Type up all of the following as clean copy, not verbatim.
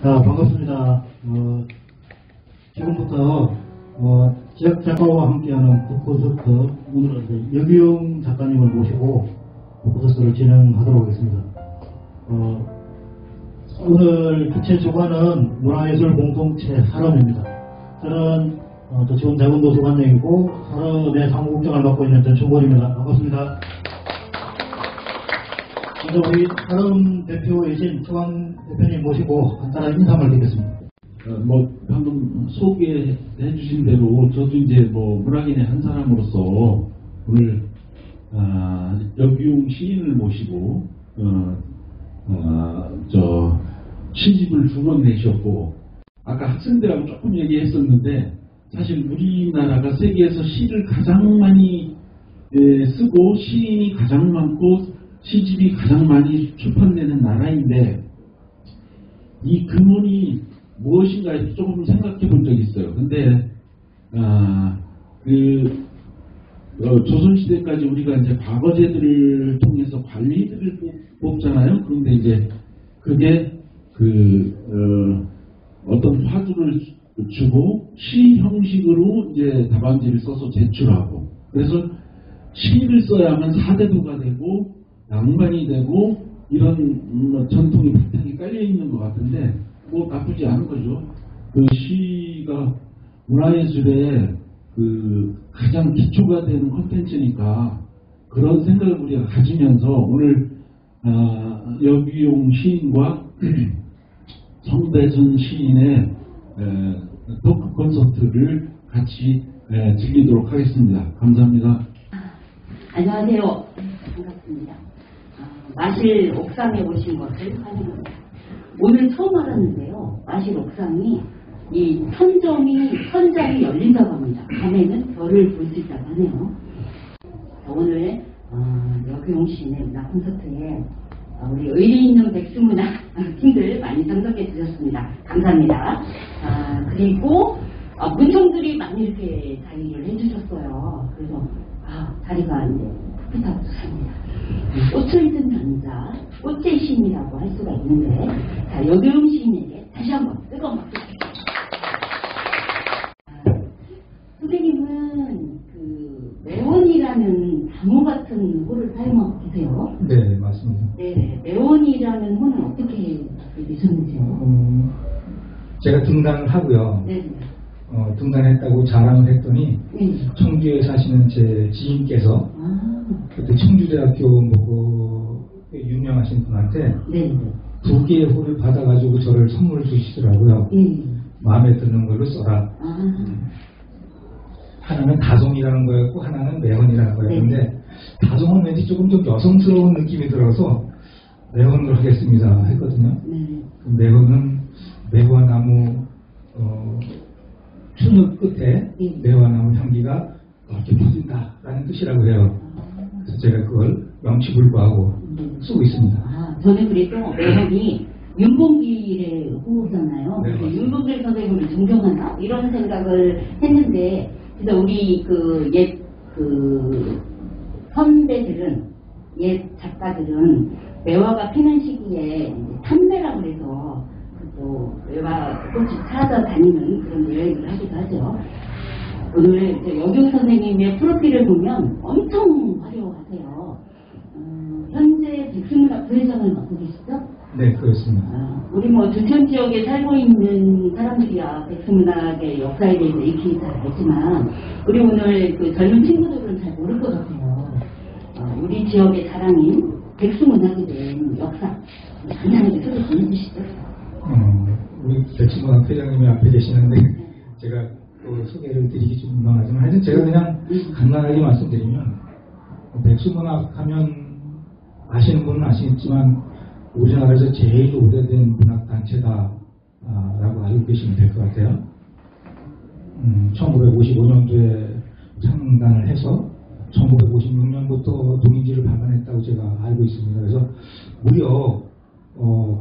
자, 반갑습니다. 지금부터 지역 작가와 함께하는 북콘서트, 오늘은 여기용 작가님을 모시고 콘서트를 진행하도록 하겠습니다. 오늘 기체 주관은 문화예술 공동체 사람입니다. 저는 지금 대본도서관장이고 사람의 사무국장을 맡고 있는 전충권입니다. 반갑습니다. 먼저 우리 사람 대표이신 최광 대표님 모시고 간단한 인사를 드리겠습니다. 방금 소개해 주신 대로 저도 이제 문학인의 한 사람으로서 오늘 여기용 시인을 모시고 시집을 2권 내셨고, 아까 학생들하고 조금 얘기했었는데 사실 우리나라가 세계에서 시를 가장 많이 쓰고 시인이 가장 많고 시집이 가장 많이 출판되는 나라인데, 이 근원이 무엇인가 해서 조금 생각해 본 적이 있어요. 근데 조선시대까지 우리가 이제 과거제들을 통해서 관리들을 뽑잖아요. 그런데 이제 그게 어떤 화두를 주고 시 형식으로 이제 답안지를 써서 제출하고, 그래서 시를 써야만 사대도가 되고 낭만이 되고 이런 전통이 바탕이 깔려 있는 것 같은데 나쁘지 않은 거죠. 그 시가 문화예술의 가장 기초가 되는 콘텐츠니까 그런 생각을 우리가 가지면서 오늘 여기용 시인과 성대전 시인의 토크 콘서트를 같이 즐기도록 하겠습니다. 감사합니다. 안녕하세요. 반갑습니다. 마실 옥상에 오신 것을 환영합니다. 오늘 처음 알았는데요. 마실 옥상이 이 천장이 열린다고 합니다. 밤에는 별을 볼 수 있다고 하네요. 오늘 여기용 시인의 문화 콘서트에 우리 의리 있는 백수문화 팀들 많이 참석해 주셨습니다. 감사합니다. 그리고 문청들이 많이 이렇게 자리를 해주셨어요. 그래서 자리가 이제 풋풋하고 좋습니다. 꽃을 든 남자, 꽃의 시인이라고 할 수가 있는데, 자, 여기용 시인에게 다시 한번 뜨거운 박수 부탁드립니다. 선생님은 매원이라는 단어 같은 호를 사용하고 계세요? 네, 맞습니다. 네, 매원이라는 호는 어떻게 되셨는지요? 제가 등단을 하고요. 네. 등단했다고 자랑을 했더니 청주에 사시는 제 지인께서 그때 청주대학교 유명하신 분한테 2개의 호를 받아가지고 저를 선물을 주시더라고요. 마음에 드는 걸로 써라. 하나는 다송이라는 거였고 하나는 매원이라는 거였는데, 다송은 왠지 조금 더 여성스러운 느낌이 들어서 매원으로 하겠습니다 했거든요. 매원은 매화나무 추늘 끝에 매화나무 향기가 이렇게 퍼진다라는 뜻이라고 해요. 그래서 제가 그걸 명치불구하고 쓰고 있습니다. 저는 그래도 매원이 윤봉길의 호잖아요. 네, 윤봉길 선생님을 존경한다 이런 생각을 했는데, 그래서 우리 옛 선배들은, 옛 작가들은 매화가 피는 시기에 탐매라고 해서 매화 꽃이 찾아다니는 그런 여행을 하기도 하죠. 오늘 여기용 선생님의 프로필을 보면 엄청 화려하세요. 현재 백수문화 부회장을 맡고 계시죠? 네, 그렇습니다. 우리 두천 지역에 살고 있는 사람들이야 백수문학의 역사에 대해서 익히 잘 알지만, 우리 오늘 젊은 친구들은 잘 모를 것 같아요. 우리 지역의 자랑인 백수문학에 대한 역사 간단하게 소개 좀 해주시죠. 우리 백수문학 회장님이 앞에 계시는데 제가 또 소개를 드리기 좀 민망하지만, 하여튼 제가 그냥 간단하게 말씀드리면, 백수문학 하면 아시는 분은 아시겠지만 우리나라에서 제일 오래된 문학단체다라고 알고 계시면 될 것 같아요. 1955년도에 창단을 해서 1956년부터 동인지를 발간했다고 제가 알고 있습니다. 그래서 무려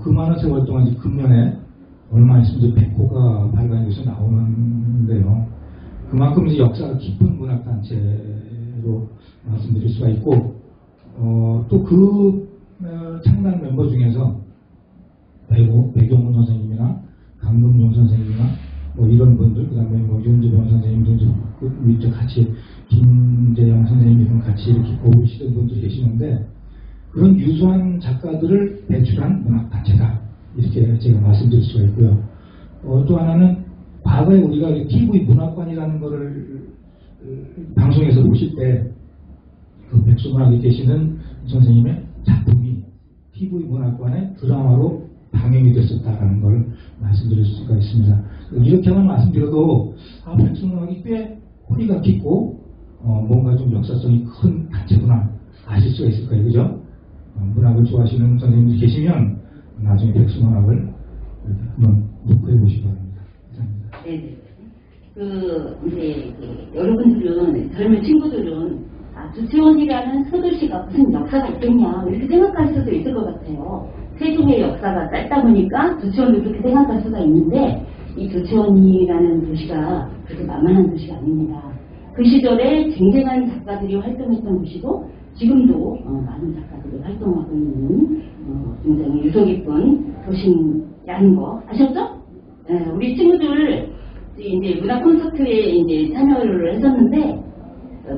그 많은 세월 동안 금년에 얼마 있으면 이제 100호가 발간이 돼서 나오는데요. 그만큼 이제 역사가 깊은 문학단체로 말씀드릴 수가 있고, 또 창단 멤버 중에서 배경훈 선생님이나 우리 같이 김재영 선생님이랑 같이 이렇게 보시던 분도 계시는데 그런 유수한 작가들을 배출한 문학단체다 이렇게 제가 말씀드릴 수가 있고요. 또 하나는 과거에 우리가 TV 문학관이라는 거를 방송에서 보실 때 그 백수문학에 계시는 선생님의 작품이 TV 문학관의 드라마로 방영이 됐었다라는 걸 말씀드릴 수가 있습니다. 이렇게만 말씀드려도 백수문학이 꽤 뿌리가 깊고 뭔가 좀 역사성이 큰 단체구나 아실 수가 있을 거예요. 그죠? 문학을 좋아하시는 선생님들이 계시면 나중에 백수문학을 이렇게 한번 녹화해 보시기 바랍니다. 감사합니다. 네. 이제 여러분들은 젊은 친구들은 두치원이라는 서도시가 무슨 역사가 있겠냐 이렇게 생각할 수도 있을 것 같아요. 세종의 역사가 짧다 보니까 두치원도 그렇게 생각할 수가 있는데 이 두치원이라는 도시가 그렇게 만만한 도시가 아닙니다. 그 시절에 쟁쟁한 작가들이 활동했던 곳이고 지금도 많은 작가들이 활동하고 있는 굉장히 유서 깊은 도시라는 거 아셨죠? 네, 우리 친구들 이제 문화 콘서트에 이제 참여를 했었는데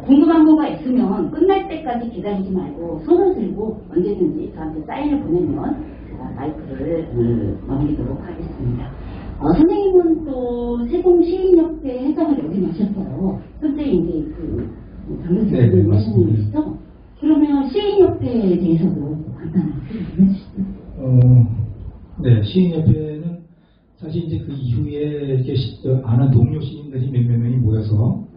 궁금한 거가 있으면 끝날 때까지 기다리지 말고 손을 들고 언제든지 저한테 사인을 보내면 제가 마이크를 넘기도록 하겠습니다. 선생님은 또 세종 시인협회 회장을 역임하셨어요. 현재 이제 변호사님 회장님이시죠? 그러면 시인협회에 대해서도 간단하게 설명해 주시죠. 네, 시인협회는 사실 이제 그 이후에 이렇게 아는 동료 시인들이 몇몇 명이 모여서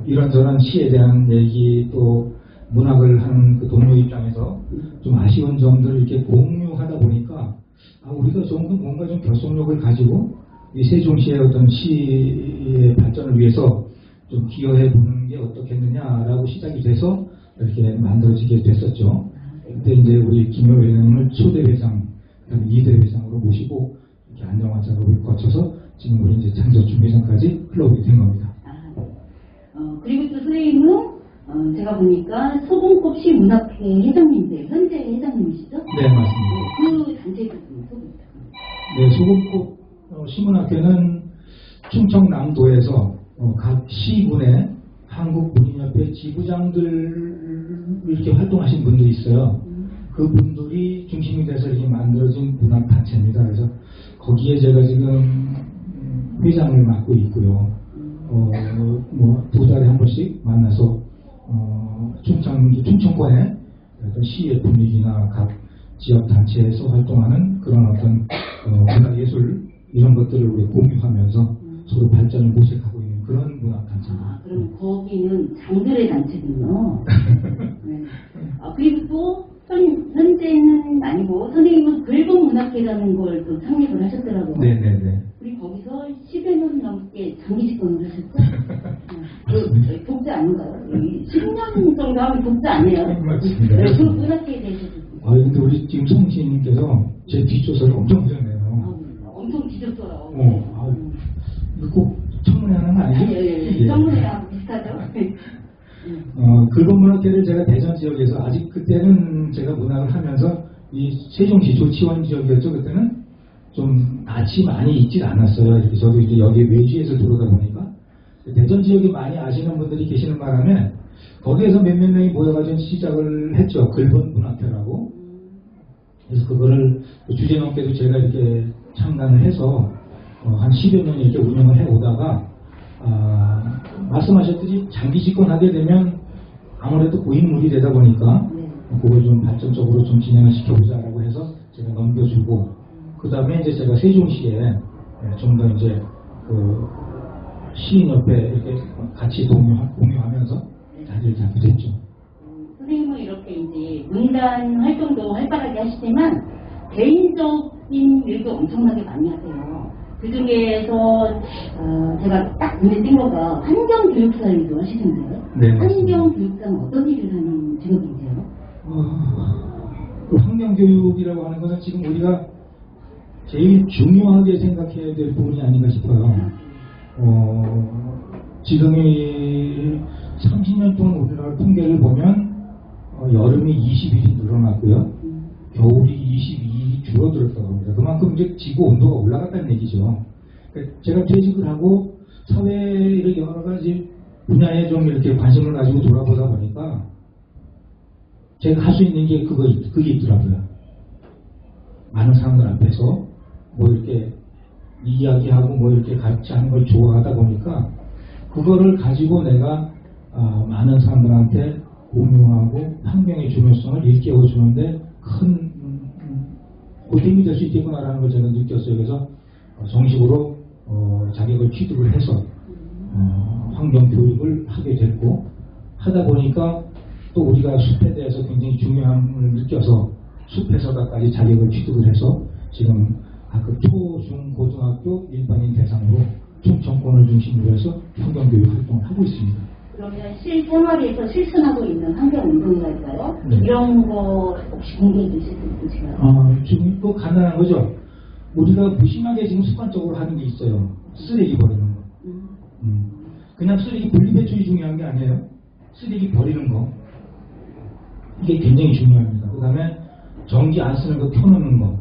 이런저런 시에 대한 얘기 또 문학을 하는 그 동료 입장에서 좀 아쉬운 점들을 이렇게 공유하다 보니까 우리가 좀 뭔가 좀 결속력을 가지고 이 세종시의 어떤 시의 발전을 위해서 좀 기여해 보는 게 어떻겠느냐라고 시작이 돼서 이렇게 만들어지게 됐었죠. 그때 이제 우리 김효 회장님을 초대 회장, 그다음에 2대 회장으로 모시고 이렇게 안정화 작업을 거쳐서 지금 우리 이제 창조충 회장까지 흘러오게 된 겁니다. 그리고 또 선생님은 제가 보니까 소금꽃 시문학회 회장님이세요. 현재 회장님이시죠? 네, 맞습니다. 그 단체도 좀 소개해 주세요. 네, 소금꽃 시문학회는 충청남도에서 각 시군의 한국문인협회 지부장들 이렇게 활동하신 분들이 있어요. 그분들이 중심이 돼서 이렇게 만들어진 문학단체입니다. 그래서 거기에 제가 지금 회장을 맡고 있고요. 두 달에 한 번씩 만나서 충청권의 어떤 시의 분위기나 각 지역 단체에서 활동하는 그런 어떤 문화예술 이런 것들을 우리 공유하면서 서로 발전을 모색하고 있는 그런 문화단체입니다. 그럼 거기는 장들의 단체군요. 네. 그리고 또 현재는 아니고 선생님은 긁은 문학회라는 걸 또 창립을 하셨더라고요. 네네네. 그리고 거기서 10여 년 넘게 장기 집권을 하셨죠? 독자 아닌가요? 10년 정도 하면 독자 아니에요? 맞습니다. 네, 그 문학회에 대해서 근데 우리 지금 성시님께서 제 뒷조사를 엄청 하셨네요. 엄청 뒤졌어요. 이거 꼭 청문회 하는 거 아니죠? 예. 청문회랑 비슷하죠? 긁은 문학회를 제가 대전 지역에서 아직 그때는 제가 문학을 하면서 이 세종시 조치원 지역이었죠. 그때는 좀 낯이 많이 있질 않았어요. 이렇게 저도 이제 여기 외지에서 들어오다 보니까 대전 지역에 많이 아시는 분들이 계시는 바람에 거기에서 몇몇 명이 모여가지고 시작을 했죠. 긁은 문학회라고. 그래서 그거를 주제넘게도 제가 이렇게 참관을 해서 한 10여 년 이렇게 운영을 해오다가 말씀하셨듯이 장기 집권하게 되면 아무래도 고인물이 되다 보니까 그걸 좀 발전적으로 좀 진행을 시켜보자라고 해서 제가 넘겨주고 그 다음에 이제 제가 세종시에 좀 더 이제 그 시인협회 이렇게 같이 공유하면서 자리를 잡게 됐죠. 선생님은 이렇게 이제 문단 활동도 활발하게 하시지만 개인적인 일도 엄청나게 많이 하세요. 그 중에서 제가 딱 눈에 띈 거가 환경교육사 일도 하시던데요. 네, 환경교육사는 어떤 일을 하는 직업인데요? 그 환경교육이라고 하는 것은 지금 우리가 제일 중요하게 생각해야 될 부분이 아닌가 싶어요. 지금이 30년 동안 우리나라 통계를 보면 여름이 20일이 늘어났고요. 겨울이 22일이 줄어들었다고 합니다. 그만큼 이제 지구 온도가 올라갔다는 얘기죠. 제가 퇴직을 하고 사회의 여러 가지 분야에 좀 이렇게 관심을 가지고 돌아보다 보니까 제가 할 수 있는 게 그게 있더라고요. 많은 사람들 앞에서 뭐 이렇게 이야기하고 뭐 이렇게 같이 하는 걸 좋아하다 보니까 그거를 가지고 내가 많은 사람들한테 공유하고 환경의 중요성을 일깨워 주는데 큰 보탬이 될 수 있겠구나라는 걸 제가 느꼈어요. 그래서 정식으로 자격을 취득을 해서 환경 교육을 하게 됐고, 하다 보니까 또 우리가 숲에 대해서 굉장히 중요함을 느껴서 숲에서다까지 자격을 취득을 해서 지금 그 초, 중, 고등학교 일반인 대상으로 충청권을 중심으로 해서 환경교육 활동을 하고 있습니다. 그러면 실생활에서 실천하고 있는 환경운동이랄까요? 네. 이런 거 혹시 공개해 주실 수 있으실까요? 지금 또 간단한 거죠. 우리가 무심하게 지금 습관적으로 하는 게 있어요. 쓰레기 버리는 거. 그냥 쓰레기 분리배출이 중요한 게 아니에요. 쓰레기 버리는 거. 이게 굉장히 중요합니다. 그 다음에 전기 안 쓰는 거 켜놓는 거.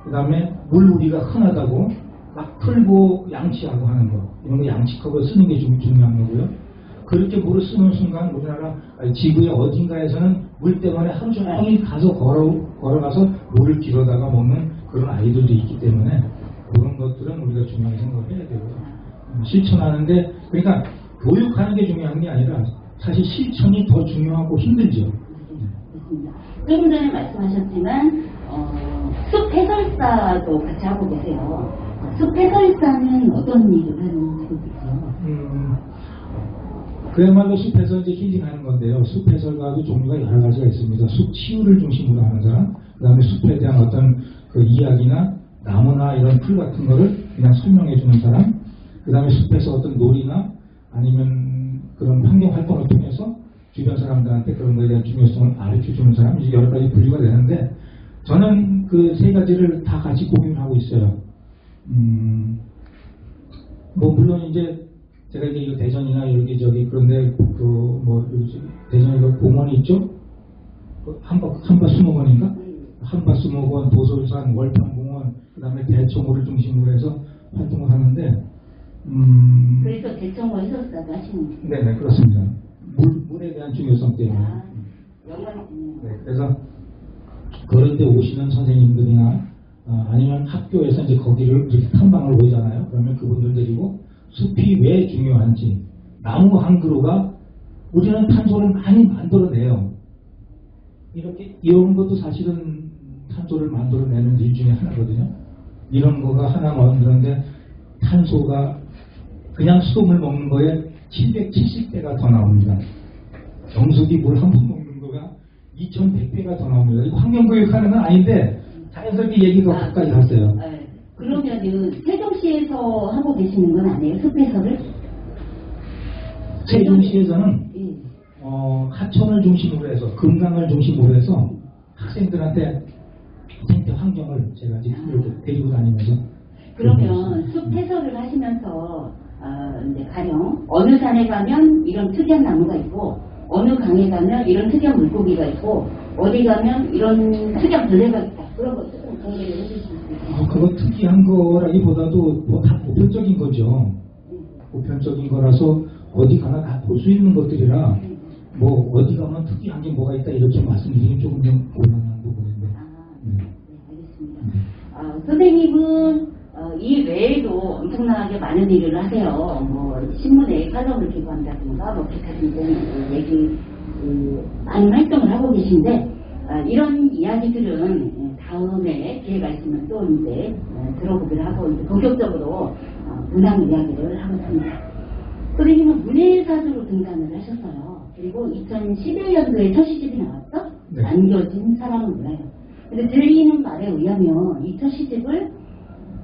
그 다음에 물 우리가 흔하다고 막 틀고 양치하고 하는 거. 이런 거 양치컵을 쓰는 게 좀 중요한 거고요. 그렇게 물을 쓰는 순간 우리나라 지구의 어딘가에서는 물 때문에 하루 종일 가서 걸어가서 물을 길어다가 먹는 그런 아이들도 있기 때문에 그런 것들은 우리가 중요하게 생각을 해야 되고요. 실천하는데, 그러니까 교육하는 게 중요한 게 아니라 사실 실천이 더 중요하고 힘들죠. 그렇습니다. 조금 전에 말씀하셨지만 숲 해설사도 같이 하고 계세요. 숲 해설사는 어떤 일을 하는 직업이죠? 그야말로 숲에서 이제 힐링하는 건데요. 숲 해설가도 종류가 여러 가지가 있습니다. 숲 치유를 중심으로 하는 사람, 그 다음에 숲에 대한 어떤 그 이야기나 나무나 이런 풀 같은 거를 그냥 설명해 주는 사람, 그 다음에 숲에서 어떤 놀이나 아니면 그런 환경 활동을 통해서 주변 사람들한테 그런 거에 대한 중요성을 가르쳐 주는 사람, 이제 여러 가지 분류가 되는데, 저는 그 세 가지를 다 같이 공유를 하고 있어요. 뭐 물론 이제 제가 이제 대전이나 여기저기 그런데 뭐 대전에 그 공원이 있죠? 한밭수목원인가? 한밭수목원, 도솔산, 월평공원, 그 다음에 대청호를 중심으로 해서 활동을 하는데, 그래서 대청호 해설사도 하시는 거예요? 네네, 그렇습니다. 물에 대한 중요성 때문에. 영광이네요. 네, 그래서 그런 데 오시는 선생님들이나 아니면 학교에서 이제 거기를 이렇게 탐방을 오잖아요. 그러면 그분들 데리고 숲이 왜 중요한지, 나무 한 그루가 우리는 탄소를 많이 만들어내요. 이런 것도 사실은 탄소를 만들어내는 일 중에 하나거든요. 이런 거가 하나 만드는데 탄소가 그냥 수돗물 먹는 거에 770배가 더 나옵니다. 정수기 물 한 번 먹는 거가 2100배가 더 나옵니다. 이거 환경교육하는 건 아닌데 자연스럽게 얘기가 가까이 갔어요. 네. 그러면은 세종시에서 하고 계시는 건 아니에요? 숲해설을? 세종시에서는 하천을 중심으로 해서 금강을 중심으로 해서 학생들한테 생태 환경을 제가 지금 이렇게 데리고 다니면서, 그러면 숲 해설을 하시면서 이제 가령 어느 산에 가면 이런 특이한 나무가 있고, 어느 강에 가면 이런 특이한 물고기가 있고, 어디 가면 이런 특이한 벌레가 있다, 그런 거 조금 공개를 해주실 수 있어요? 그거 특이한 거라기보다도 뭐 다 보편적인 거죠. 보편적인 거라서 어디 가나 다 볼 수 있는 것들이라 뭐 어디 가면 특이한 게 뭐가 있다 이렇게 말씀드리긴 조금 좀 곤란한 부분인데. 네, 알겠습니다. 선생님은 이 외에도 엄청나게 많은 일을 하세요. 뭐 신문에 칼럼을 기고한다든가 뭐 기타 등등 얘기 많은 활동을 하고 계신데, 이런 이야기들은 다음에 기회가 있으면 또 이제 들어보기로 하고 이제 본격적으로 문학 이야기를 하고 있습니다. 선생님은 문예사주로 등단을 하셨어요. 그리고 2011년도에 첫 시집이 나왔죠? 네. 남겨진 사랑은 몰라요. 근데 들리는 말에 의하면 이 첫 시집을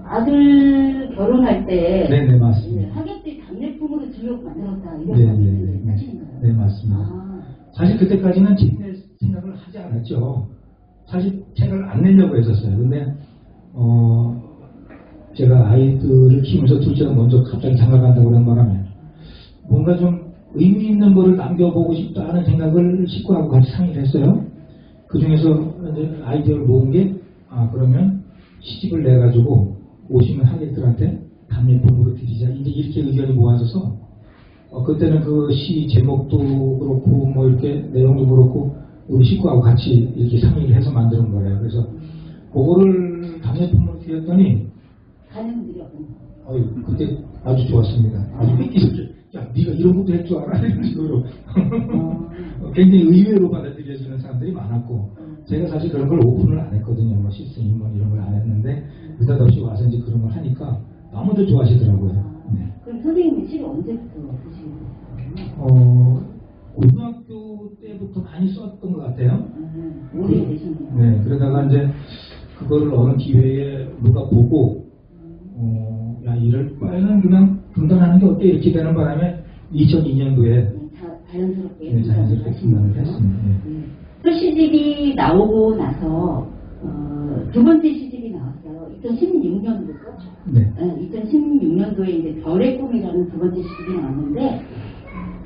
아들 결혼할 때 네네, 맞습니다. 하객들 답례품으로 주려고 만들었다, 이런 네, 말이 네, 네. 사실인가요? 네, 맞습니다. 사실 그때까지는 책 낼 생각을 하지 않았죠. 사실 책을 안 내려고 했었어요. 근데 제가 아이들을 키우면서 둘째가 먼저 갑자기 장가간다고 그런 바람에 뭔가 좀 의미 있는 거를 남겨보고 싶다 하는 생각을 식구하고 같이 상의를 했어요. 그 중에서 이제 아이디어를 모은 게, 그러면 시집을 내가지고 오시는 하객들한테 답례품으로 드리자. 이제 이렇게 의견이 모아져서 그때는 그 시 제목도 그렇고 뭐 이렇게 내용도 그렇고 우리 식구하고 같이 이렇게 상의를 해서 만드는 거예요. 그래서 그거를 답례품으로 드렸더니 그때 아주 좋았습니다. 아주 삐끼셨죠. 야, 네가 이런 것도 할 줄 알아? 이런 식으로 굉장히 의외로 받아들여지는 사람들이 많았고, 제가 사실 그런 걸 오픈을 안 했거든요. 뭐 시스템 뭐 이런 걸 안 했는데 느닷없이 와서 이제 그런 걸 하니까 너무들 좋아하시더라고요. 네. 그럼 선생님은 시를 언제부터 쓰시는 거예요? 고등학교 때부터 많이 썼던 것 같아요. 오래되셨네요. 네, 그러다가 이제 그거를 어느 기회에 누가 보고 야, 이럴 바에는 그냥 등단하는 게 어때? 이렇게 되는 바람에 2002년도에 자연스럽게 등단을 했습니다. 첫 시집이 나오고 나서 두 번째 시집이 나왔어요. 2016년도죠? 네. 2016년도에 이제 별의 꿈이라는 두 번째 시집이 나왔는데,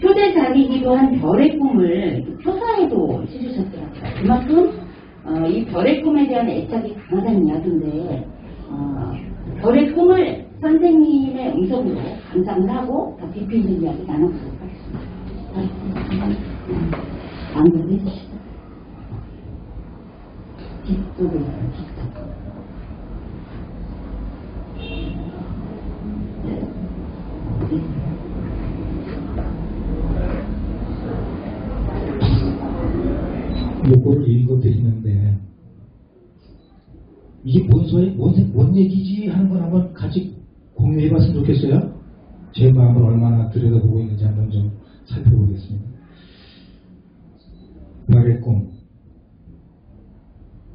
표제작이기도 한 별의 꿈을 표사에도 실으셨더라고요. 그만큼 이 별의 꿈에 대한 애착이 강하다는 이야기인데, 별의 꿈을 선생님의 음성으로 감상을 하고 더 깊이 있는 이야기 나눠보도록 하겠습니다. 안녕해 주시죠. 뒤쪽에 뒤쪽. 요거를 읽어드리는데 이게 뭔 얘기지 하는 걸 한번 같이 공유해봤으면 좋겠어요. 제 마음을 얼마나 들여다보고 있는지 한번 좀 살펴보겠습니다. 별의 꿈.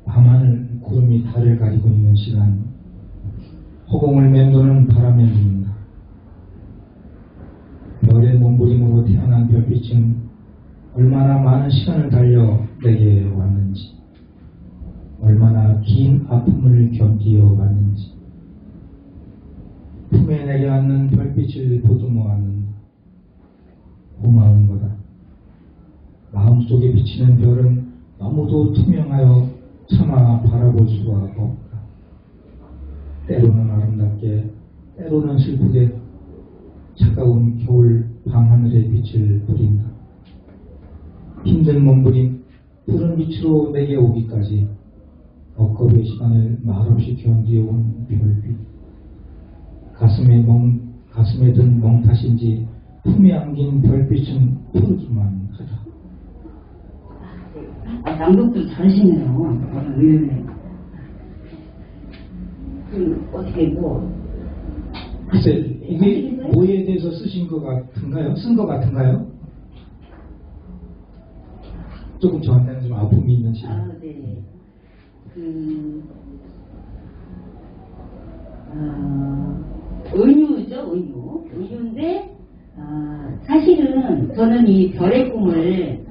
밤하늘 구름이 달을 가리고 있는 시간, 허공을 맴도는 바람에 누린다. 별의 몸부림으로 태어난 별빛은 얼마나 많은 시간을 달려 내게 왔는지, 얼마나 긴 아픔을 견디어 왔는지, 품에 내려앉는 별빛을 보듬어왔는다. 고마운 거다. 마음속에 비치는 별은 너무도 투명하여 차마 바라볼 수가 없다. 때로는 아름답게, 때로는 슬프게 차가운 겨울 밤하늘의 빛을 뿌린다. 힘든 몸부림, 푸른 빛으로 내게 오기까지 억겁의 시간을 말없이 견디어온 별빛. 가슴에 든 멍 탓인지 품에 안긴 별빛은 푸르기만 하다. 낭독도 잘하시네요. 어떻게 글쎄, 이게 뭐에 대해서 쓰신 것 같은가요? 쓴 것 같은가요? 조금 저한테는 좀 아픔이 있는 시간. 네. 은유죠, 은유. 은유인데, 사실은 저는 이 별의 꿈을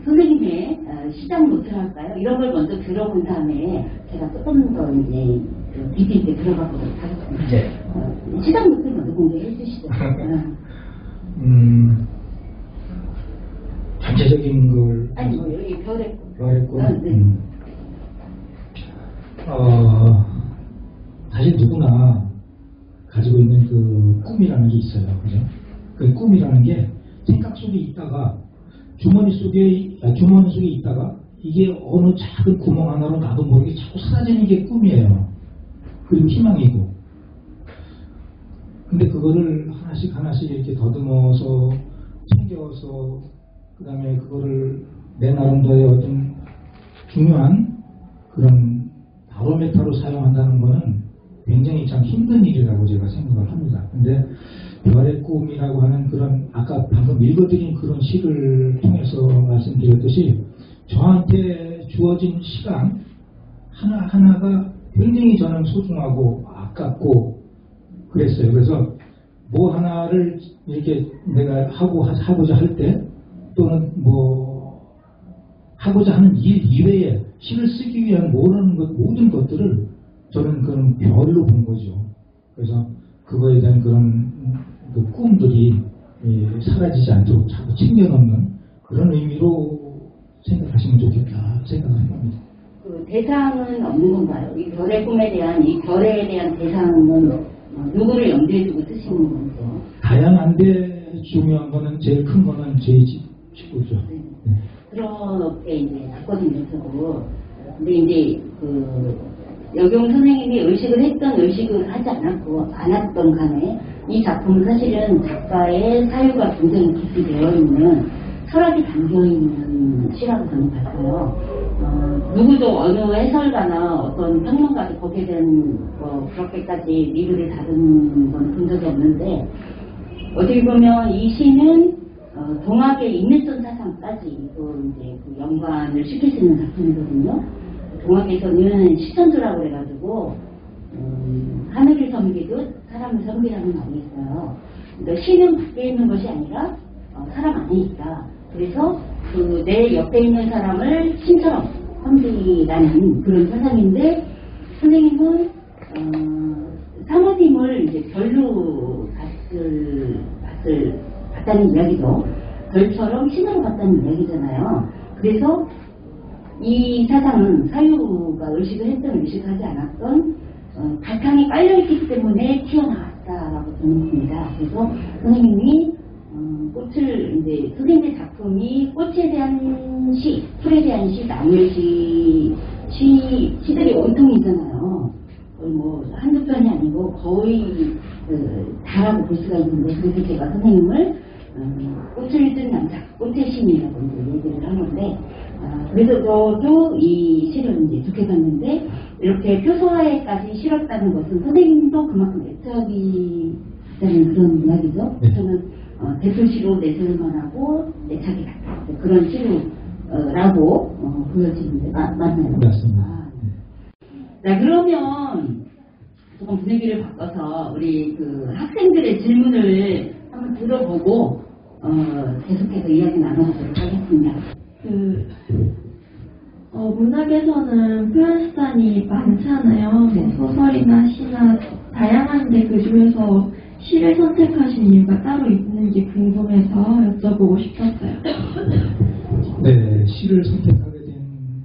선생님의 시작 노트를 할까요? 이런 걸 먼저 들어본 다음에 제가 조금 더 이제 깊이 있게 들어가 보도록 하겠습니다. 네. 시작 노트를 먼저 공개해 주시죠. 전체적인 걸. 아니, 뭐, 여기 별의 꿈. 별의 꿈. 네. 사실 누구나 가지고 있는 그 꿈이라는 게 있어요. 그죠? 그 꿈이라는 게 생각 속에 있다가 주머니 속에 있다가 이게 어느 작은 구멍 하나로 나도 모르게 자꾸 사라지는 게 꿈이에요. 그리고 희망이고. 근데 그거를 하나씩 이렇게 더듬어서 챙겨서 그 다음에 그거를 내 나름대로의 어떤 중요한 그런 바로메타로 사용한다는 거는 굉장히 참 힘든 일이라고 제가 생각을 합니다. 근데 별의 꿈이라고 하는 그런 아까 방금 읽어드린 그런 시를 통해서 말씀드렸듯이 저한테 주어진 시간 하나하나가 굉장히 저는 소중하고 아깝고 그랬어요. 그래서 뭐 하나를 이렇게 내가 하고자 할 때 또는 뭐 하고자 하는 일 이외에 시를 쓰기 위한 모든 것들을 저는 그런 별로 본 거죠. 그래서 그거에 대한 그런 그 꿈들이 사라지지 않도록 자꾸 챙겨놓는 그런 의미로 생각하시면 좋겠다 생각을 해봅니다. 그 대상은 없는 건가요? 이 별의 꿈에 대한, 이 별에 대한 대상은 누구를 염두에 두고 쓰시는 건가요? 다양한데 중요한 거는 제일 큰 거는 제 직구죠. 네. 네. 그렇게 이제 봤거든요, 저도. 근데 이제 그 여경 선생님이 의식을 했던 의식을 하지 않았던 간에 이 작품은 사실은 작가의 사유가 굉장히 깊이 되어 있는 철학이 담겨 있는 시라고 저는 봤어요. 누구도 어느 해설가나 어떤 평론가도 거기에 대한 그렇게까지 미르를 다룬 건 본 적이 없는데 어떻게 보면 이 시는 동학의 인내성 사상까지 또 이제 그 연관을 시킬 수 있는 작품이거든요. 동학에서는 시천주라고 해가지고 하늘을 섬기듯 사람을 섬기라는 말이 있어요. 그러니까 시는 밖에 있는 것이 아니라 사람 안에 있다. 그래서 그 내 옆에 있는 사람을 신처럼 섬기라는 그런 사상인데 선생님은 사모님을 이제 별로 봤다는 이야기죠. 별처럼 신으로 봤다는 이야기잖아요. 그래서 이 사상은 사유가 의식을 했던 의식을 하지 않았던 바탕이 깔려있기 때문에 튀어나왔다라고 저는 봅니다. 그래서 선생님이 꽃을 이제 선생님의 작품이 꽃에 대한 시, 풀에 대한 시, 나무의 시들이 온통이잖아요. 거의 뭐 한두 편이 아니고 거의 다라고 볼 수가 있는데 그래서 제가 선생님을 꽃을 든 남자, 꽃의 신이라고 이제 얘기를 하는데 그래서 저도 이 시를 이제 좋게 봤는데 이렇게 표소화에까지 실었다는 것은 선생님도 그만큼 애착이 있다는 그런 이야기죠. 네. 저는 대표시로 내세울만 하고 애착이 같다. 그런 시로라고 보여지는데 맞나요? 맞습니다. 자, 그러면 조금 분위기를 바꿔서 우리 그 학생들의 질문을 한번 들어보고 계속해서 이야기 나눠보도록 하겠습니다. 문학에서는 표현 수단이 많잖아요. 뭐 소설이나 시나 다양한데 그 중에서 시를 선택하신 이유가 따로 있는지 궁금해서 여쭤보고 싶었어요. 네, 시를 선택하게 된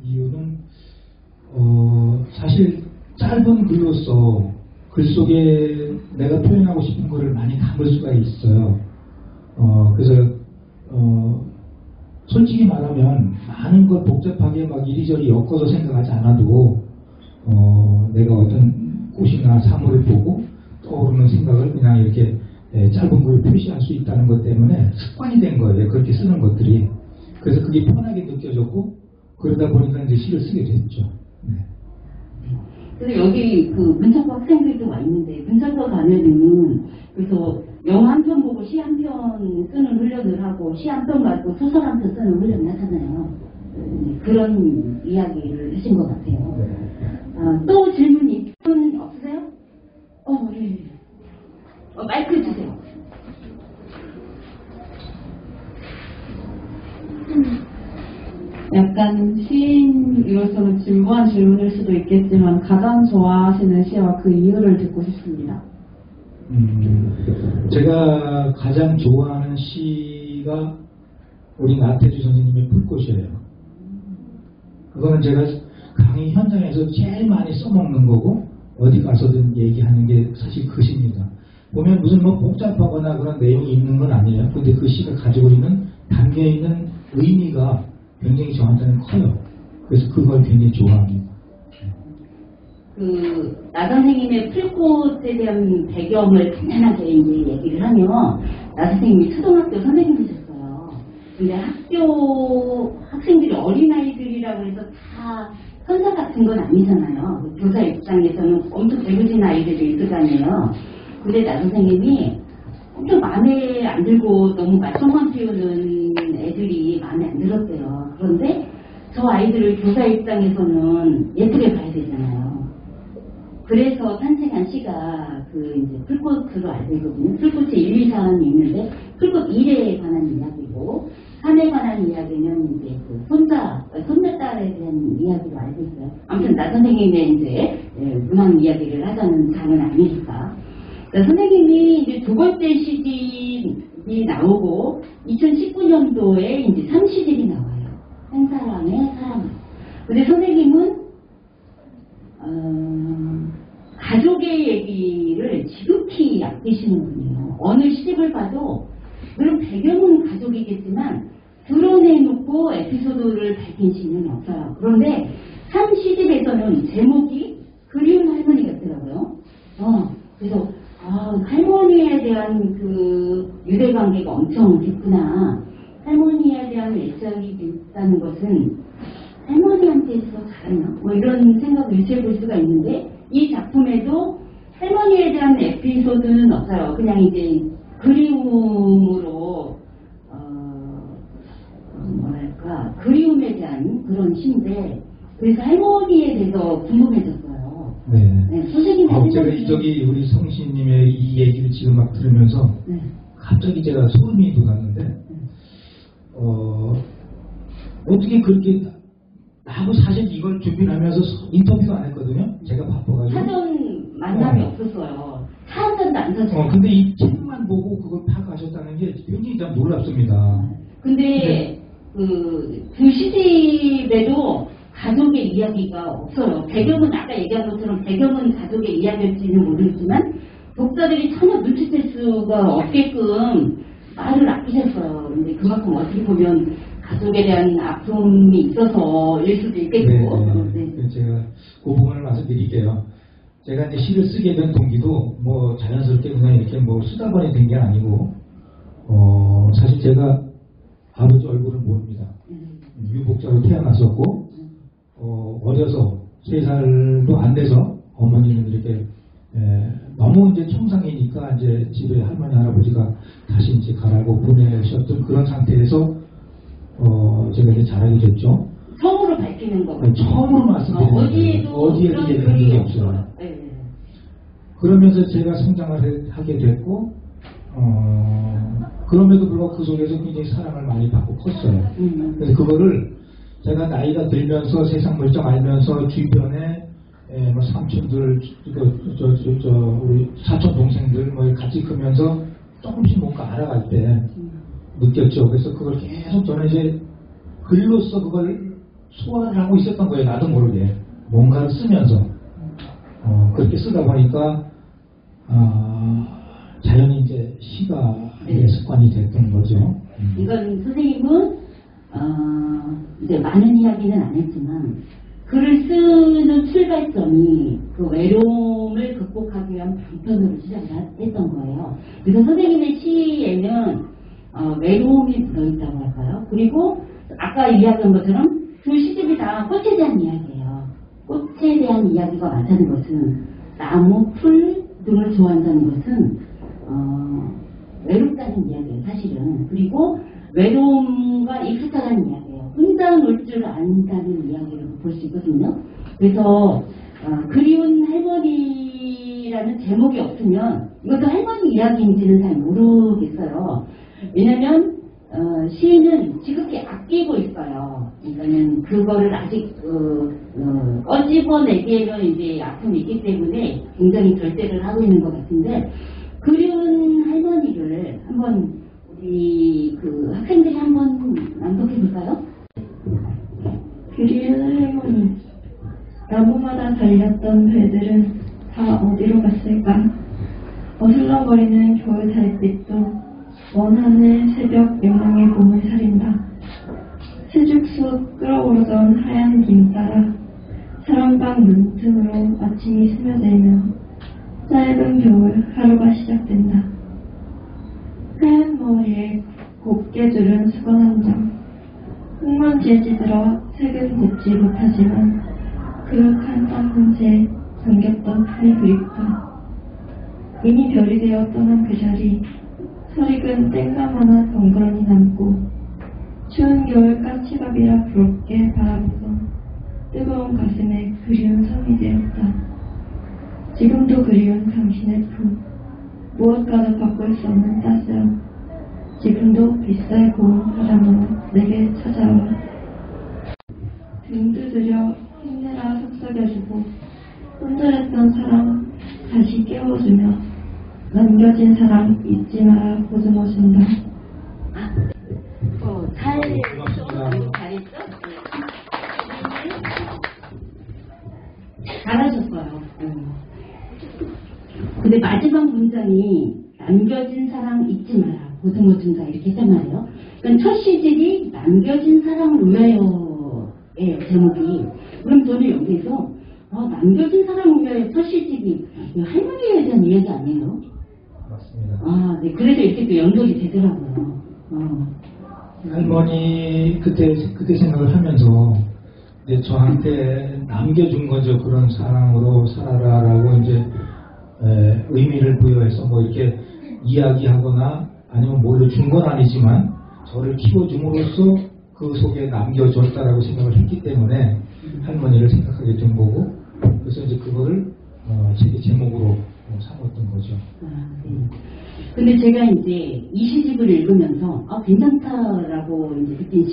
이유는 사실 짧은 글로서 글 속에 내가 표현하고 싶은 거를 많이 담을 수가 있어요. 그래서 솔직히 말하면 많은 것 복잡하게 막 이리저리 엮어서 생각하지 않아도 내가 어떤 꽃이나 사물을 보고 떠오르는 생각을 그냥 이렇게 짧은 글을 표시할 수 있다는 것 때문에 습관이 된 거예요. 그렇게 쓰는 것들이. 그래서 그게 편하게 느껴졌고 그러다 보니까 이제 시를 쓰게 됐죠. 네. 그래서 여기 그 문창고 학생들도 와 있는데 문창고 가면은 그래서 영화 한 편 보고 시 한 편 쓰는 훈련을 하고 시 한 편 가지고 소설 한 편 쓰는 훈련을 하잖아요. 그런 이야기를 하신 것 같아요. 또 질문이 없으세요? 네. 마이크 주세요. 약간 시인으로서는 진부한 질문일 수도 있겠지만 가장 좋아하시는 시와 그 이유를 듣고 싶습니다. 제가 가장 좋아하는 시가 우리 나태주 선생님의 불꽃이에요. 그거는 제가 강의 현장에서 제일 많이 써먹는 거고 어디 가서든 얘기하는 게 사실 그 시입니다. 보면 무슨 뭐 복잡하거나 그런 내용이 있는 건 아니에요. 근데 그 시가 가지고 있는 담겨있는 의미가 굉장히 저한테는 커요. 그래서 그걸 굉장히 좋아합니다. 나 선생님의 풀꽃에 대한 배경을 간단하게 이제 얘기를 하면 나 선생님이 초등학교 선생님이셨어요. 근데 학생들이 어린아이들이라고 해서 다 선사 같은 건 아니잖아요. 교사 입장에서는 엄청 배구진 아이들이 있을 거 아니에요. 근데 나 선생님이 엄청 마음에 안 들고 너무 말썽만 피우는 애들이 마음에 안 들었대요. 그런데 저 아이들을 교사 입장에서는 예쁘게 봐야 되잖아요. 그래서 탄생한 시가 그 이제 풀꽃으로 알고 있거든요. 풀꽃이 1, 2, 3이 있는데 풀꽃 1에 관한 이야기고 3에 관한 이야기는 이제 그 손자딸에 대한 이야기로 알고 있어요. 아무튼 나 선생님의 이제 문학 이야기를 하자는 장은 아니니까. 그러니까 선생님이 이제 두 번째 시집이 나오고 2019년도에 이제 3시집이 나와요. 한 사람의 사람. 근데 선생님은 가족의 얘기를 지극히 아끼시는 분이에요. 어느 시집을 봐도 물론 배경은 가족이겠지만 드러내놓고 에피소드를 밝힌 시인은 없어요. 그런데 한 시집에서는 제목이 그리운 할머니였더라고요. 그래서 할머니에 대한 그 유대관계가 엄청 깊구나. 할머니에 대한 애착이 있다는 것은 할머니한테 있어서 잘했나? 뭐 이런 생각을 유추해볼 수가 있는데 이 작품에도 할머니에 대한 에피소드는 없어요. 그냥 이제 그리움으로 뭐랄까 그리움에 대한 그런 시인데 그래서 할머니에 대해서 궁금해졌어요. 네. 선생님 제가 우리 성신님의 이 얘기를 지금 막 들으면서 갑자기 제가 소름이 돋았는데 어떻게 그렇게 하고 사실 이걸 준비를 하면서 인터뷰도 안 했거든요. 제가 바빠가지고. 사전 만남이 없었어요. 차 한 잔도 안 사줬어요. 근데 이 책만 보고 그걸 파악하셨다는 게 굉장히 참 놀랍습니다. 근데 그 시집에도 가족의 이야기가 없어요. 배경은 아까 얘기한 것처럼 배경은 가족의 이야기일지는 모르겠지만 독자들이 전혀 눈치챌 수가 없게끔 말을 아끼셨어요. 근데 그만큼 어떻게 보면 가족에 대한 아픔이 있어서일 수도 있겠고. 네. 제가 그 부분을 말씀드릴게요. 제가 이제 시를 쓰게 된 동기도 뭐 자연스럽게 그냥 이렇게 뭐 수다번이 된 게 아니고 사실 제가 아버지 얼굴을 모릅니다. 유복자로 태어났었고 어려서 3살도 안 돼서 어머니는 이렇게 너무 이제 청상이니까 이제 집에 할머니 할아버지가 다시 이제 가라고 보내셨던 그런 상태에서 제가 이제 자라게 됐죠. 처음으로 밝히는 거고. 처음으로 말씀드리는 어디에도 얘기한 적이 없어요. 그러면서 제가 성장을 하게 됐고 그럼에도 불구하고 그 속에서 굉장히 사랑을 많이 받고 컸어요. 그래서 그거를 제가 나이가 들면서 세상 물정 알면서 주변에 뭐 삼촌들, 우리 사촌 동생들 뭐 같이 크면서 조금씩 뭔가 알아갈 때 느꼈죠. 그래서 그걸 계속 저는 이제 글로써 그걸 소화를 하고 있었던 거예요. 나도 모르게 뭔가를 쓰면서 그렇게 쓰다 보니까 자연히 이제 시가 습관이 됐던 거죠. 이건 선생님은 이제 많은 이야기는 안 했지만 글을 쓰는 출발점이 그 외로움을 극복하기 위한 방편으로 시작을 했던 거예요. 그래서 선생님의 시에는 외로움이 묻어있다고 할까요? 그리고 아까 이야기한 것처럼 두 시집이 다 꽃에 대한 이야기예요. 꽃에 대한 이야기가 많다는 것은 나무, 풀 등을 좋아한다는 것은 외롭다는 이야기예요. 사실은. 그리고 외로움과 익숙하다는 이야기예요. 혼자 놀 줄 안다는 이야기를 볼 수 있거든요. 그래서 그리운 할머니라는 제목이 없으면 이것도 할머니 이야기인지는 잘 모르겠어요. 왜냐면 시인은 지극히 아끼고 있어요. 그러니까는 그거를 아직 꺼집어내기에는 이제 아픔이 있기 때문에 굉장히 절제를 하고 있는 것 같은데 그리운 할머니를 한번 우리 그 학생들이 한번 낭독해 볼까요? 그리운 할머니, 나무마다 달렸던 배들은 다 어디로 갔을까? 어슬렁거리는 겨울 달빛도 먼 하늘 새벽 명랑의 몸을 사린다. 새죽수 끓어오르던 하얀 김 따라 사랑방 문틈으로 아침이 스며들면 짧은 겨울 하루가 시작된다. 하얀 머리에 곱게 두른 수건 한 장. 흙먼지에 찌들어 색은 곱지 못하지만 그윽한 땀 금세 잠겼던 품이 그립다. 이미 별이 되어 떠난 그 자리 설익은 땡감 하나 덩그러니 남고 추운 겨울 까치밥이라 부럽게 바라보던 뜨거운 가슴에 그리운 섬이 되었다. 지금도 그리운 당신의 품, 무엇과도 바꿀 수 없는 따스함, 지금도 빗살 고운 바람으로 내게 찾아와 등 두드려 힘내라 속삭여주고 손절했던 사랑 다시 깨워주며 남겨진 사랑 잊지 마라 보듬어준다. 잘했죠? 잘하셨어요. 근데 마지막 문장이 남겨진 사랑 잊지 마라. 고등어 중사 이렇게 했단 말이에요. 그러니까 첫 시집이 남겨진 사랑을 위하여의 제목이. 그럼 저는 여기서 남겨진 사랑을 위하여 첫 시집이 할머니에 대한 이야기 아니에요? 맞습니다. 네. 그래서 이렇게 또 연결이 되더라고요. 할머니 그때 생각을 하면서 이제 저한테 남겨준 거죠. 그런 사랑으로 살아라라고 이제 의미를 부여해서 뭐 이렇게 이야기하거나 아니면 뭘로 준 건 아니지만 저를 키워줌으로써 그 속에 남겨줬다라고 생각을 했기 때문에 할머니를 생각하게 된 거고, 그래서 이제 그거를 책의 제목으로 삼았던 거죠. 네. 근데 제가 이제 이 시집을 읽으면서 괜찮다라고 이제 느낀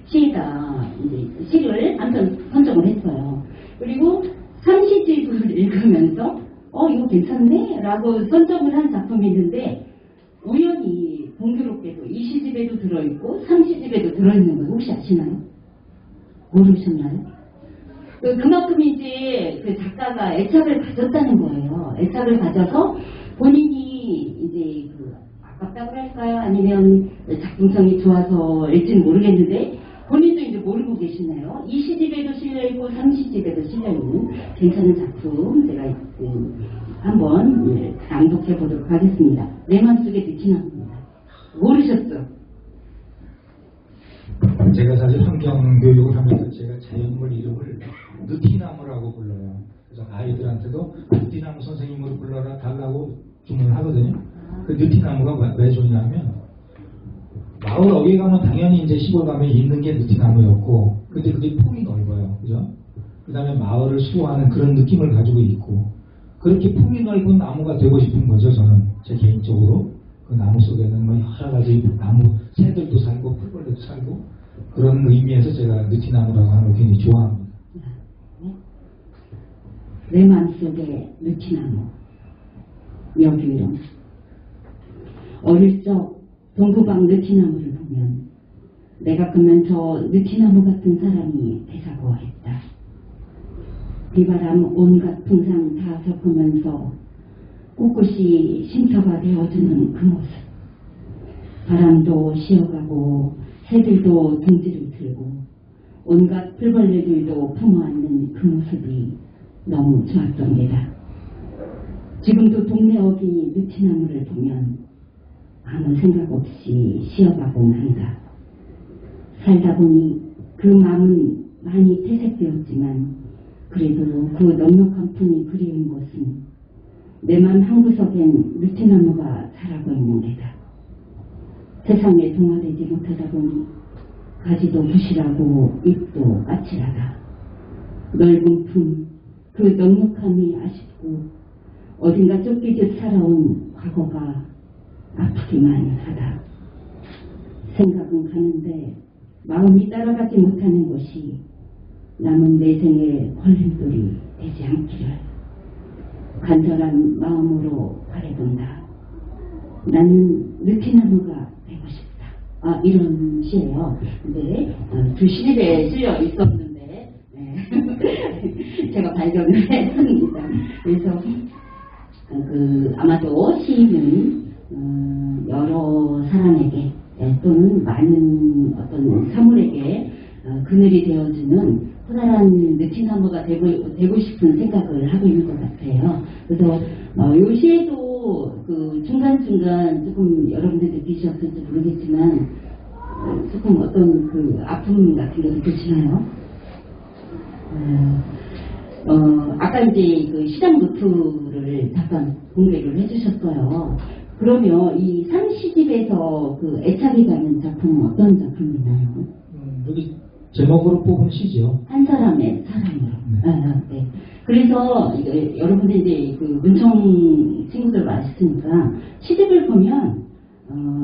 시가 이제 시를 한편 선정을 했어요. 그리고 3시집을 읽으면서 이거 괜찮네? 라고 선정을 한 작품이 있는데, 우연히 공교롭게도 이 시집에도 들어있고 3시집에도 들어있는 걸 혹시 아시나요? 모르셨나요? 그만큼 이제 그 작가가 애착을 가졌다는 거예요. 애착을 가져서 본인이 이제 아깝다고 할까요? 아니면 작품성이 좋아서 일지는 모르겠는데, 본인도 이제 모르고 계시네요. 이 시집에도 실려있고 3시집에도 실려있는 괜찮은 작품 제가 한번 낭독해 보도록 하겠습니다. 내 맘속에 느티나무입니다. 모르셨죠? 제가 사실 환경교육을 하면서 제가 자연물 이름을 느티나무라고 불러요. 그래서 아이들한테도 느티나무 선생님으로 불러라 달라고 주문을 하거든요. 그 느티나무가 왜 좋냐면, 마을 어귀 가면 당연히 이제 시골 가면 있는 게 느티나무였고, 근데 그게 폭이 넓어요. 그죠? 그 다음에 마을을 수호하는 그런 느낌을 가지고 있고, 그렇게 폭이 넓은 나무가 되고 싶은 거죠. 저는 제 개인적으로. 그 나무 속에는 뭐 여러 가지 나무 새들도 살고 풀벌레도 살고, 그런 의미에서 제가 느티나무라고 하는 걸 굉장히 좋아합니다. 내 맘속에 느티나무. 여기요. 어릴 적 동구방 느티나무를 보면 내가 크면 저 느티나무 같은 사람이 되자고 했다. 비바람 온갖 풍상 다 겪으면서 꿋꿋이 쉼터가 되어주는 그 모습. 바람도 쉬어가고 새들도 둥지를 들고 온갖 풀벌레들도 품어안는 그 모습이 너무 좋았답니다. 지금도 동네 어귀 느티나무를 보면 아무 생각 없이 쉬어가곤 한다. 살다 보니 그 마음은 많이 퇴색되었지만 그래도 그 넉넉한 품이 그리운 것은 내 맘 한구석엔 느티나무가 자라고 있는 게다. 세상에 동화되지 못하다 보니 가지도 부실하고 잎도 까칠하다. 넓은 품, 그 넉넉함이 아쉽고 어딘가 쫓기듯 살아온 과거가 아프기만 하다. 생각은 가는데 마음이 따라가지 못하는 것이 남은 내 생의 걸림돌이 되지 않기를 간절한 마음으로 바라본다. 나는 느티나무가 되고 싶다. 이런 시예요. 근데 두 시집에 실려 있었는데 제가 발견을 했습니다. 그래서 아마도 시인은 여러 사람에게 또는 많은 어떤 사물에게 그늘이 되어주는 커다란 느티나무가 되고 싶은 생각을 하고 있는 것 같아요. 그래서 이 시에도 그 중간중간 조금 여러분들 느끼셨을지 모르겠지만 조금 어떤 그 아픔 같은 게 느껴지나요? 아까 이제 그 시장 노트를 잠깐 공개를 해주셨어요. 그러면 이 3시집에서 그 애착이 가는 작품은 어떤 작품이나요? 여기 제목으로 뽑은 시죠. 한 사람의 사랑으로. 네. 그래서 여러분들 이제 그 문청 친구들 아시니까 시집을 보면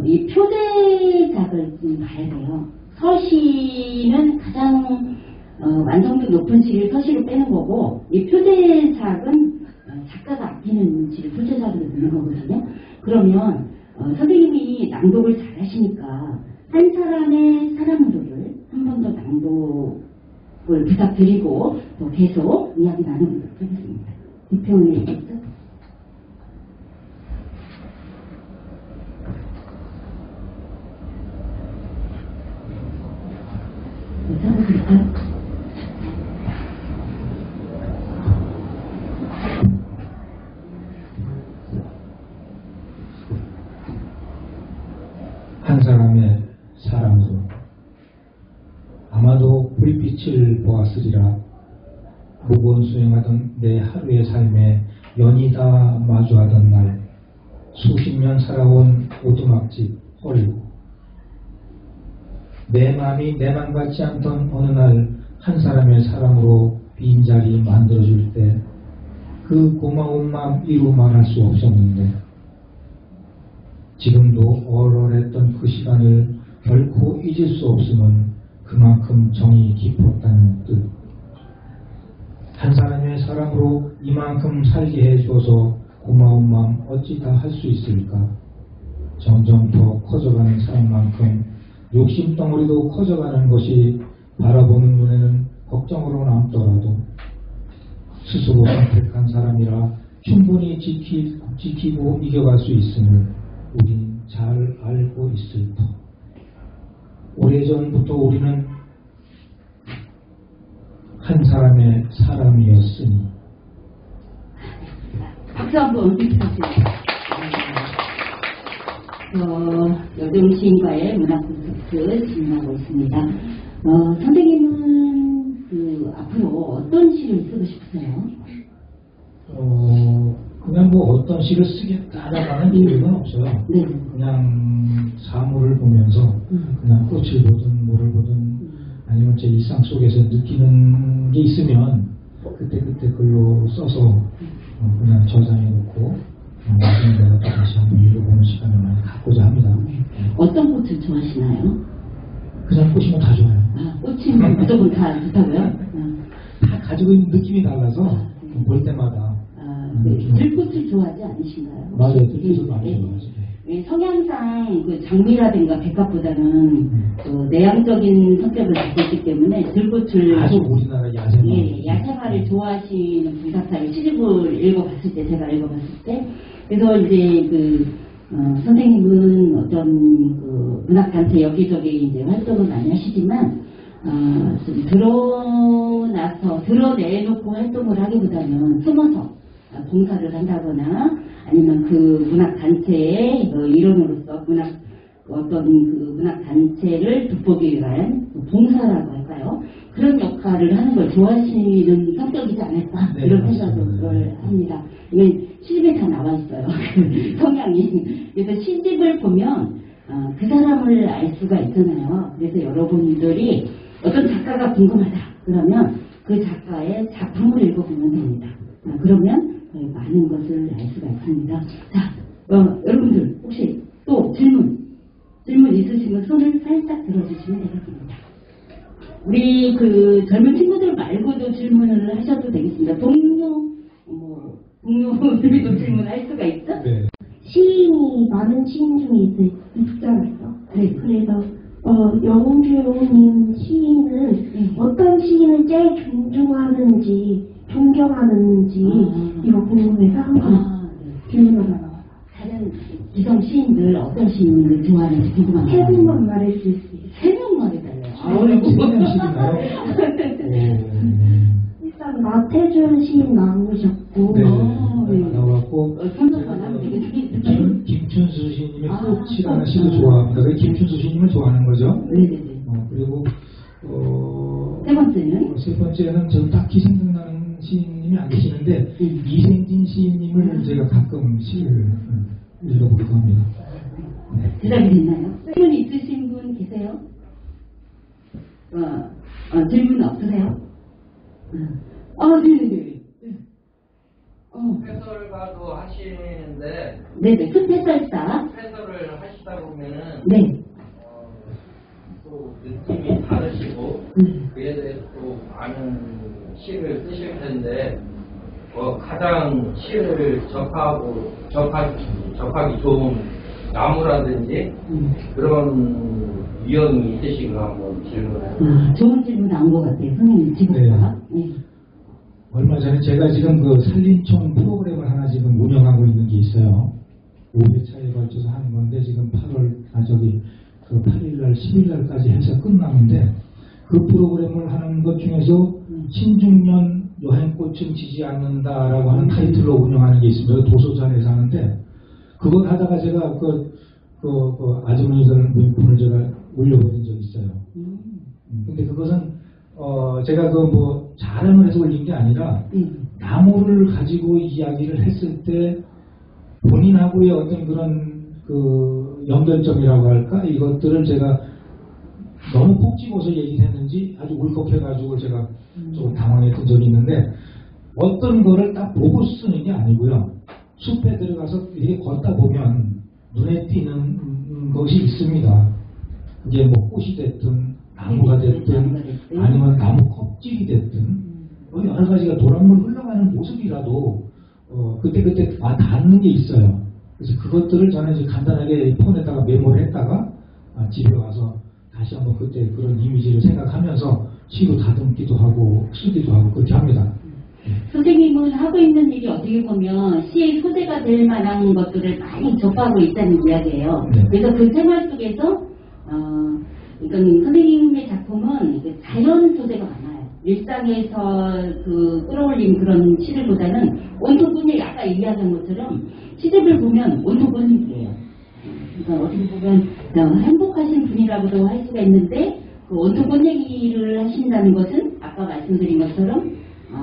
이 표제작을 좀 봐야 돼요. 서시는 가장 완성도 높은 시를 서시로 빼는 거고, 이 표제작은 작가가 아끼는 시를 표제작으로 넣는 거거든요. 그러면 선생님이 낭독을 잘 하시니까 한 사람의 사랑으로를 한 번 더 낭독을 부탁드리고 또 계속 이야기 나눠보도록 하겠습니다. 비평이 있죠? 괜찮으실까요? 한 사람의 사랑으로 아마도 불빛을 보았으리라. 무거운 수행하던 내 하루의 삶에 연이다 마주하던 날, 수십 년 살아온 오두막집 헐. 내 마음이 내 맘 같지 않던 어느 날 한 사람의 사랑으로 빈자리 만들어줄 때 그 고마운 마음 이루 말할 수 없었는데, 지금도 얼얼했던 그 시간을 결코 잊을 수 없음은 그만큼 정이 깊었다는 뜻. 한 사람의 사랑으로 이만큼 살게 해줘서 고마운 마음 어찌 다 할 수 있을까? 점점 더 커져가는 사랑만큼 욕심덩어리도 커져가는 것이 바라보는 눈에는 걱정으로 남더라도 스스로 선택한 사람이라 충분히 지키고 이겨갈 수 있음을 우린 잘 알고 있을 터. 오래전부터 우리는 한 사람의 사람이었으니. 박수 한번 부탁드립니다. 여정 시인과의 문학 콘서트 진행하고 있습니다. 선생님은 앞으로 어떤 시를 쓰고 싶으세요? 그냥 뭐 어떤 시를 쓰겠다라는 계획은 없어요. 네. 그냥 사물을 보면서 그냥 꽃을 보든 뭐를 보든 아니면 제 일상 속에서 느끼는 게 있으면 그때 글로 써서 그냥 저장해 놓고 나중에 내가 또 다시 한번 읽어보는 시간을 많이 갖고자 합니다. 어떤 꽃을 좋아하시나요? 그냥 꽃이면 다 좋아요. 꽃이면 무조건 다 좋다고요? 다 가지고 있는 느낌이 달라서 볼 때마다 들꽃을 좋아하지 않으신가요? 맞아요. 들꽃을 많이 좋아하죠. 성향상 장미라든가 백합보다는 내향적인 성격을 갖고 있기 때문에 들꽃을 아주 우리나라 야생화 야생화를 좋아하시는 분 같아요. 시집을 읽어봤을 때, 제가 읽어봤을 때. 그래서 이제 선생님은 어떤 문학단체 여기저기 이제 활동을 많이 하시지만 좀 드러내놓고 활동을 하기보다는 숨어서 봉사를 한다거나 아니면 그 문학단체의 일원으로서 문학단체를 돋보기 위한 봉사라고 할까요? 그런 역할을 하는 걸 좋아하시는 성격이지 않을까, 네, 이런 맞습니다. 생각을 합니다. 이건 시집에 다 나와 있어요. 성향이. 그래서 시집을 보면 그 사람을 알 수가 있잖아요. 그래서 여러분들이 어떤 작가가 궁금하다 그러면 그 작가의 작품을 읽어보면 됩니다. 그러면 많은 것을 알 수가 있습니다. 자, 여러분들 혹시 또 질문 있으시면 손을 살짝 들어주시면 되겠습니다. 우리 젊은 친구들 말고도 질문을 하셔도 되겠습니다. 동료들도 질문할 수가 있죠? 네. 시인이 많은 시인 중에 있잖아요. 네. 그래서 영주님 시인은 어떤 시인을 제일 존경하는지 이거 궁금해서 한번 질문을 하나. 다른 기성 시인들 어떤 시인을 좋아하는지 궁금합니다. 세 분만 말해줄 수 있어요. 3명만 해달래요. 일단 나태준 시인 나오셨고 네. 나왔고 선정만 하면 되겠습니다. 김춘수 시인님의 꽃이라는 시도 좋아합니다. 그래서 김춘수 시인님을 좋아하는 거죠. 네네네. 그리고 세 번째는? 세 번째는 저는 딱히 생각나는 시인님이 안 계시는데 이생진 시인님을 제가 가끔 시를 읽어보기도 합니다. 네. 대답이 됐나요? 질문 있으신 분 계세요? 질문 없으세요? 네네네. 해설가도 하시는데 네네. 숲해설사. 해설을 하시다 보면은 네. 또 느낌이 다르시고 그에 대해서 또 많은 시를 쓰실 텐데 가장 시를 접하기 좋은 나무라든지 그런 유형이 있으신가 한번 질문해요. 좋은 질문 나온 것 같아요. 선생님 지금부터. 네. 얼마 전에 제가 지금 그 산림청 프로그램을 하나 지금 운영하고 있는 게 있어요. 5회차에 걸쳐서 하는 건데 지금 8일날 10일날까지 해서 끝나는데 그 프로그램을 하는 것 중에서 신중년 여행꽃은 지지 않는다라고 하는 타이틀로 운영하는 게 있습니다. 도서관에서 하는데 그걸 하다가 제가 그 아주머니들 분을 제가 올려보낸 적이 있어요. 근데 그것은 제가 자랑을 해서 올린 게 아니라 나무를 가지고 이야기를 했을 때 본인하고의 어떤 그런 연결점이라고 할까? 이것들을 제가 너무 콕 집어서 얘기를 했는지 아주 울컥해가지고 제가 조금 당황했던 적이 있는데 어떤 거를 딱 보고 쓰는 게 아니고요. 숲에 들어가서 이렇게 걷다 보면 눈에 띄는 것이 있습니다. 이게 뭐 꽃이 됐든 나무가 됐든 아니면 나무 껍질이 됐든 여러 가지가 도랑물 흘러가는 모습이라도 그때 닿는 게 있어요. 그래서 그것들을 저는 이제 간단하게 폰에다가 메모를 했다가 집에 와서 다시 한번 그때 그런 이미지를 생각하면서 시로 다듬기도 하고 쓰기도 하고 그렇게 합니다. 선생님은 하고 있는 일이 어떻게 보면 시의 소재가 될 만한 것들을 많이 접하고 있다는 이야기예요. 네. 그래서 그 생활 속에서 그러니까 선생님의 작품은 자연 소재가 많아요. 일상에서 끌어올린 그런 시들보다는 온통 bunyi 아까 얘기하던 것처럼 시집을 보면 온통 bunyi예요. 그러니까 어떻게 보면 행복하신 분이라고도 할 수가 있는데 그 온통 bunyi를 하신다는 것은 아까 말씀드린 것처럼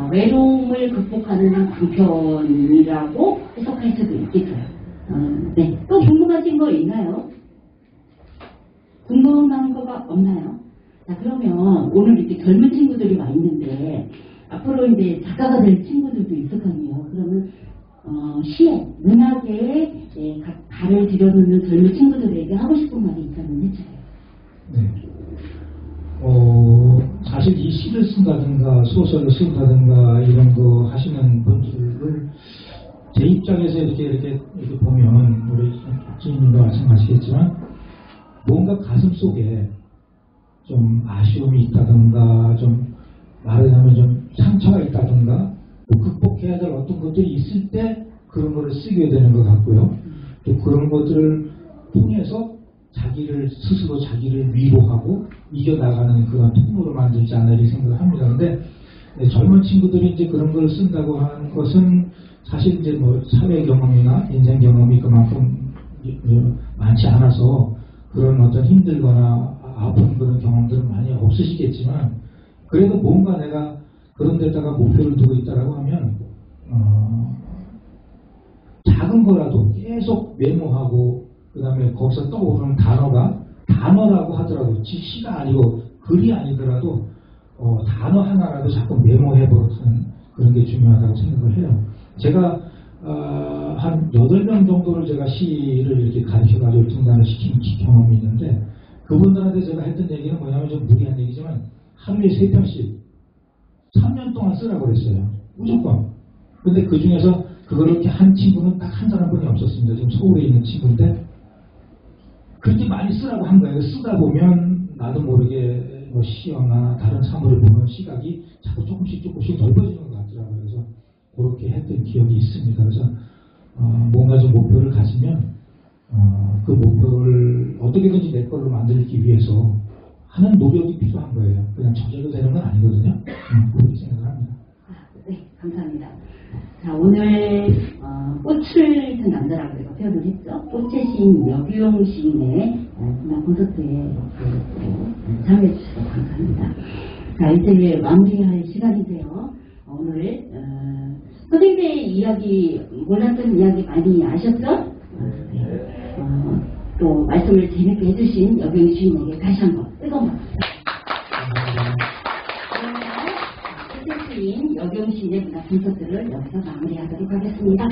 외로움을 극복하는 한 방편이라고 해석할 수도 있겠어요. 네. 또 궁금하신 거 있나요? 궁금한 거가 없나요? 자, 그러면 오늘 이렇게 젊은 친구들이 와 있는데 앞으로 이제 작가가 될 친구들도 있을 거 아니에요. 그러면 시에, 문학에 각 발을 들여놓는 젊은 친구들에게 하고 싶은 말이 있다면 해주세요. 네. 사실 이 시를 쓴다든가 소설을 쓴다든가 이런 거 하시는 분들을 제 입장에서 이렇게 보면 우리 박진님도 마찬가지겠지만 뭔가 가슴 속에 좀 아쉬움이 있다든가 좀 말하자면 좀 상처가 있다든가 뭐 극복해야 될 어떤 것들이 있을 때 그런 거를 쓰게 되는 것 같고요. 또 그런 것들을 통해서 자기를 스스로 자기를 위로하고 이겨나가는 그런 통로로 만들지 않나 이렇게 생각을 합니다. 근데 젊은 친구들이 이제 그런 걸 쓴다고 하는 것은 사실 이제 뭐 사회 경험이나 인생 경험이 그만큼 많지 않아서 그런 어떤 힘들거나 아픈 그런 경험들은 많이 없으시겠지만 그래도 뭔가 내가 그런 데다가 목표를 두고 있다라고 하면 작은 거라도 계속 메모하고 그 다음에 거기서 떠오르는 단어라고 하더라도 시가 아니고 글이 아니더라도 단어 하나라도 자꾸 메모해보는 그런 게 중요하다고 생각을 해요. 제가 한 8명 정도를 제가 시를 이렇게 가르쳐가지고 등단을 시킨 경험이 있는데 그분들한테 제가 했던 얘기는 뭐냐면 좀 무리한 얘기지만 하루에 3편씩 3년 동안 쓰라고 그랬어요. 무조건. 근데 그 중에서 그거를 이렇게 한 친구는 딱 한 사람뿐이 없었습니다. 지금 서울에 있는 친구인데 그렇게 많이 쓰라고 한 거예요. 쓰다 보면 나도 모르게 뭐 시어나 다른 사물을 보는 시각이 자꾸 조금씩 넓어지는 것 같더라고요. 그래서 그렇게 했던 기억이 있습니다. 그래서 뭔가 좀 목표를 가지면 그 목표를 어떻게든지 내 걸로 만들기 위해서 하는 노력이 필요한 거예요. 그냥 저절로 되는 건 아니거든요. 그렇게 생각을 합니다. 네, 감사합니다. 자, 오늘 꽃을 든 남자라고 제가 표현을 했죠. 꽃의 시인 여규용 시인의 문화 콘서트에 참여해 주셔서 감사합니다. 자, 이제 마무리할 시간인데요. 오늘 선생님의 이야기, 몰랐던 이야기 많이 아셨죠? 또 말씀을 재밌게 해주신 여규용 시인에게 다시 한번 뜨거운 박수. 여경 시인의 문화 콘서트를 여기서 마무리하도록 하겠습니다.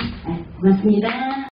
고맙습니다.